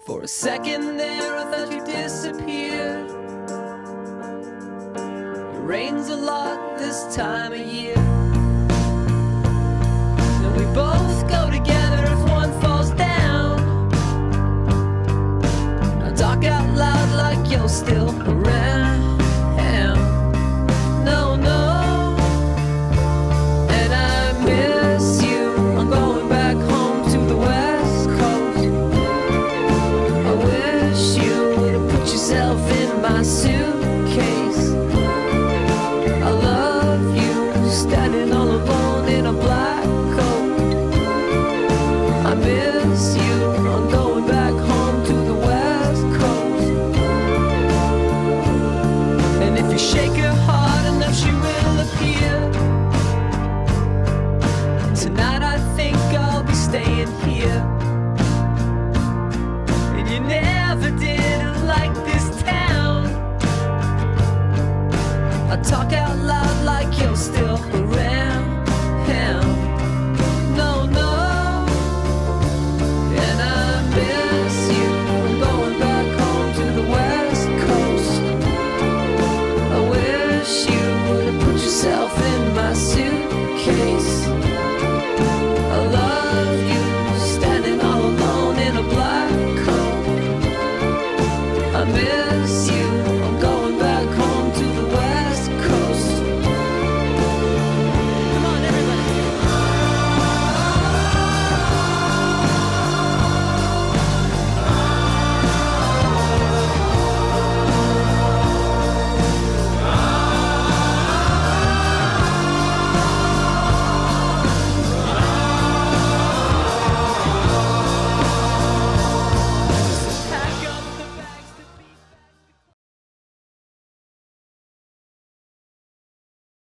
For a second there I thought you disappeared. It rains a lot this time of year, and we both go together if one falls down. I talk out loud like you're still around. No, no. And I miss you. I'm going back home to the West Coast. I wish you would have put yourself in my suitcase. I love you, standing all alone in a black coat. I miss you. I'm going back home to the West Coast. And if you shake her hard enough, she will appear. Tonight I think I'll be staying here. And you never did like this town. I talk out loud like you're still around. No, no. And I miss you. I'm going back home to the West Coast. I wish you would have put yourself in my suitcase. I love you, standing all alone in a black coat. I miss you.